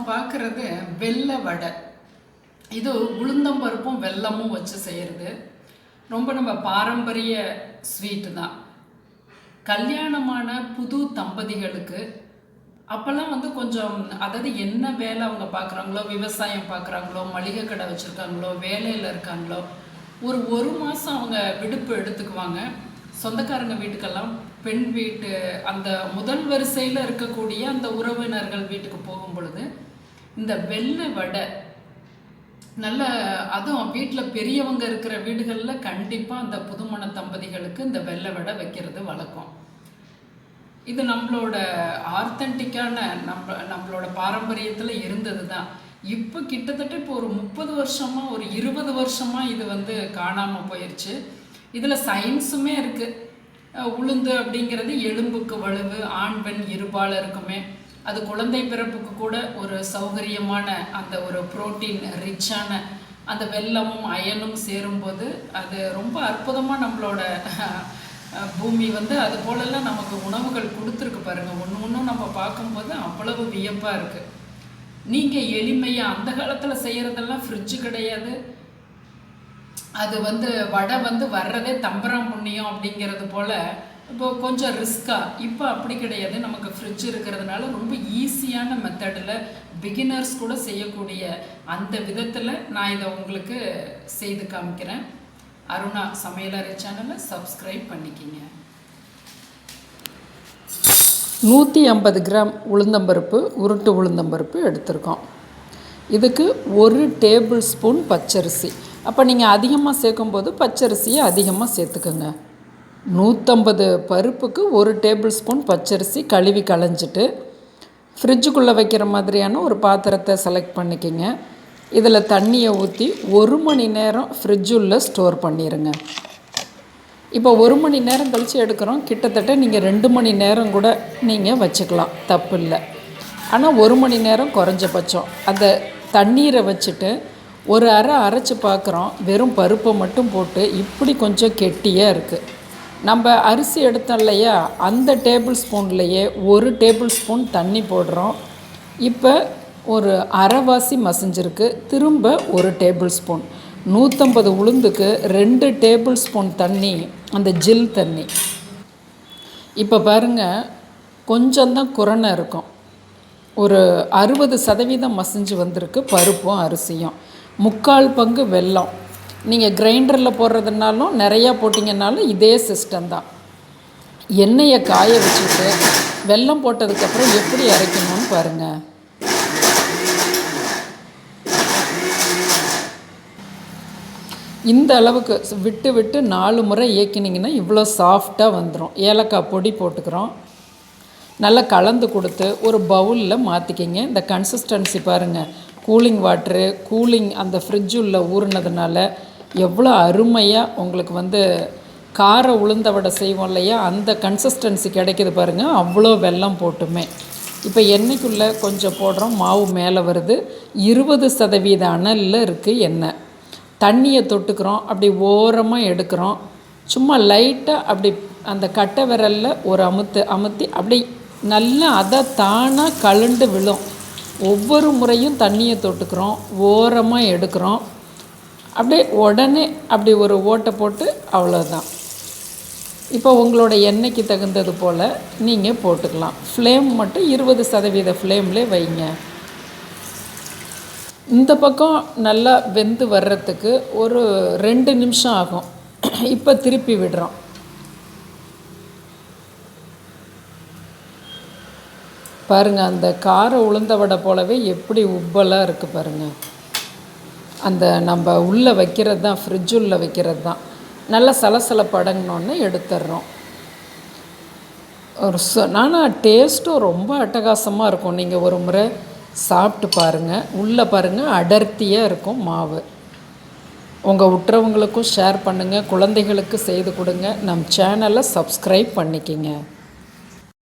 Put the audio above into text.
பார்க்குறது வெள்ளை வடை. இது உளுந்தம்பருப்பும் வெல்லமும் வச்சு செய்கிறது. ரொம்ப நம்ம பாரம்பரிய ஸ்வீட்டு தான். கல்யாணமான புது தம்பதிகளுக்கு அப்போல்லாம் கொஞ்சம், அதாவது என்ன வேலை அவங்க பார்க்குறாங்களோ, விவசாயம் பார்க்குறாங்களோ, மளிகை கடை வச்சுருக்காங்களோ, வேலையில் இருக்காங்களோ, ஒரு மாதம் அவங்க விடுப்பு எடுத்துக்குவாங்க. சொந்தக்காரங்க வீட்டுக்கெல்லாம், பெண் வீட்டு அந்த முதல் வரிசையில் இருக்கக்கூடிய அந்த உறவினர்கள் வீட்டுக்கு போகும் பொழுது இந்த வெள்ளை வடை நல்ல, அதுவும் வீட்டில் பெரியவங்க இருக்கிற வீடுகளில் கண்டிப்பாக அந்த புதுமண தம்பதிகளுக்கு இந்த வெள்ளை வடை வைக்கிறது வழக்கம். இது நம்மளோட ஆர்த்தன்டிக்கான நம்மளோட பாரம்பரியத்தில் இருந்தது தான். இப்போ கிட்டத்தட்ட இப்போ ஒரு 30 வருஷமாக, ஒரு 20 வருஷமாக இது காணாமல் போயிடுச்சு. இதில் சயின்ஸுமே இருக்குது. உளுந்து அப்படிங்கிறது எலும்புக்கு வலுவு, ஆண் பெண் இருபாலருக்குமே. அது குழந்தை பிறப்புக்கு கூட ஒரு சௌகரியமான அந்த ஒரு புரோட்டீன் ரிச்சான அந்த வெல்லமும் அயனும் சேரும்போது அது ரொம்ப அற்புதமாக நம்மளோட பூமி அது போலெல்லாம் நமக்கு உணவுகள் கொடுத்துருக்கு பாருங்கள். ஒன்றும் நம்ம பார்க்கும்போது அவ்வளவு வியப்பாக இருக்குது. நீங்கள் எளிமையாக அந்த காலத்தில் செய்கிறதெல்லாம் ஃப்ரிட்ஜு கிடையாது. அது வடை வர்றதே தம்பரம் புண்ணியம் அப்படிங்கிறது போல் இப்போ கொஞ்சம் ரிஸ்க்காக. இப்போ அப்படி கிடையாது. நமக்கு ஃப்ரிட்ஜ் இருக்கிறதுனால ரொம்ப ஈஸியான மெத்தடில் பிகினர்ஸ் கூட செய்யக்கூடிய அந்த விதத்தில் நான் இதை உங்களுக்கு செய்து காமிக்கிறேன். அருணா சமையலறை சேனலை சப்ஸ்கிரைப் பண்ணிக்கிங்க. 150 கிராம் உளுந்தம்பருப்பு, உருட்டு உளுந்தம்பருப்பு எடுத்திருக்கோம். இதுக்கு 1 டேபிள் ஸ்பூன் பச்சரிசி. அப்போ நீங்கள் அதிகமாக சேர்க்கும்போது பச்சரிசியை அதிகமாக சேர்த்துக்கோங்க. 150 பருப்புக்கு 1 டேபிள் ஸ்பூன் பச்சரிசி கழுவி களைஞ்சிட்டு ஃப்ரிட்ஜுக்குள்ளே வைக்கிற மாதிரியான ஒரு பாத்திரத்தை செலக்ட் பண்ணிக்கோங்க. இதில் தண்ணியை ஊற்றி 1 மணி நேரம் ஃப்ரிட்ஜுள்ள ஸ்டோர் பண்ணிடுங்க. இப்போ 1 மணி நேரம் கழித்து எடுக்கிறோம். கிட்டத்தட்ட நீங்கள் 2 மணி நேரம் கூட நீங்கள் வச்சுக்கலாம், தப்பு இல்லை. ஆனால் 1 மணி நேரம் குறைஞ்சபட்சம். அந்த தண்ணீரை வச்சுட்டு ஒரு அரைச்சி பார்க்குறோம். வெறும் பருப்பை மட்டும் போட்டு இப்படி கொஞ்சம் கெட்டியாக இருக்குது. நம்ம அரிசி எடுத்தோம் இல்லையா, அந்த டேபிள் ஸ்பூன்லேயே 1 டேபிள் ஸ்பூன் தண்ணி போடுறோம். இப்போ ஒரு அரைவாசி மசிஞ்சிருக்கு. திரும்ப 1 டேபிள் ஸ்பூன். 150 உளுந்துக்கு 2 டேபிள் ஸ்பூன் தண்ணி, அந்த ஜில் தண்ணி. இப்போ பாருங்கள், கொஞ்சம்தான் குறைன இருக்கும். ஒரு 60% மசிஞ்சு வந்திருக்கு பருப்பும் அரிசியும். 3/4 பங்கு வெல்லம். நீங்கள் கிரைண்டரில் போடுறதுனாலும் நிறையா போட்டிங்கன்னாலும் இதே சிஸ்டம் தான். எண்ணெயை காய வச்சுட்டு வெல்லம் போட்டதுக்கப்புறம் எப்படி அரைக்கணும்னு பாருங்கள். இந்த அளவுக்கு விட்டு விட்டு 4 முறை ஏக்கினீங்கன்னா இவ்வளோ சாஃப்டாக வந்துடும். ஏலக்காய் பொடி போட்டுக்கிறோம். நல்லா கலந்து கொடுத்து ஒரு பவுலில் மாற்றிக்கிங்க. இந்த கன்சிஸ்டன்சி பாருங்கள். கூலிங் வாட்ரு, கூலிங் அந்த ஃப்ரிட்ஜு உள்ள ஊறினதுனால எவ்வளோ அருமையாக உங்களுக்கு கார உளுந்த வடை செய்வோம் இல்லையா, அந்த கன்சிஸ்டன்சி கிடைக்கிது பாருங்கள். அவ்வளோ வெல்லம் போட்டுமே. இப்போ எண்ணெய்க்குள்ளே கொஞ்சம் போடுறோம். மாவு மேலே வருது. 20% அனலில் இருக்குது எண்ணெய். தண்ணியை தொட்டுக்கிறோம். அப்படி ஓரமாக எடுக்கிறோம். சும்மா லைட்டாக அப்படி அந்த கட்டை விரலில் ஒரு அமுத்தி அப்படி நல்லா அதை தானாக கலண்டு விழும். ஒவ்வொரு முறையும் தண்ணியை தொட்டுக்கிறோம், ஓரமாக எடுக்கிறோம். அப்படியே உடனே அப்படி ஒரு ஓட்டை போட்டு அவ்வளோதான். இப்போ உங்களோட எண்ணெய்க்கு தகுந்தது போல் நீங்கள் போட்டுக்கலாம். ஃப்ளேம் மட்டும் 20% ஃப்ளேம்லேயே வைங்க. இந்த பக்கம் நல்லா வெந்து வர்றதுக்கு ஒரு 2 நிமிஷம் ஆகும். இப்போ திருப்பி விடுறோம். பாருங்கள், அந்த கார உளுந்த வடை போலவே எப்படி உப்பலாக இருக்குது பாருங்கள். அந்த நம்ம உள்ளே வைக்கிறது தான், ஃப்ரிட்ஜு உள்ளே வைக்கிறது தான். நல்லா சலசலப்படங்கினோன்னு எடுத்துடுறோம். ஆனால் டேஸ்ட்டும் ரொம்ப அட்டகாசமாக இருக்கும். நீங்கள் ஒரு முறை சாப்பிட்டு பாருங்கள். உள்ளே பாருங்கள், அடர்த்தியாக இருக்கும் மாவு. உங்கள் உற்றவங்களுக்கும் ஷேர் பண்ணுங்கள். குழந்தைகளுக்கு செய்து கொடுங்க. நம் சேனலை சப்ஸ்கிரைப் பண்ணிக்கிங்க.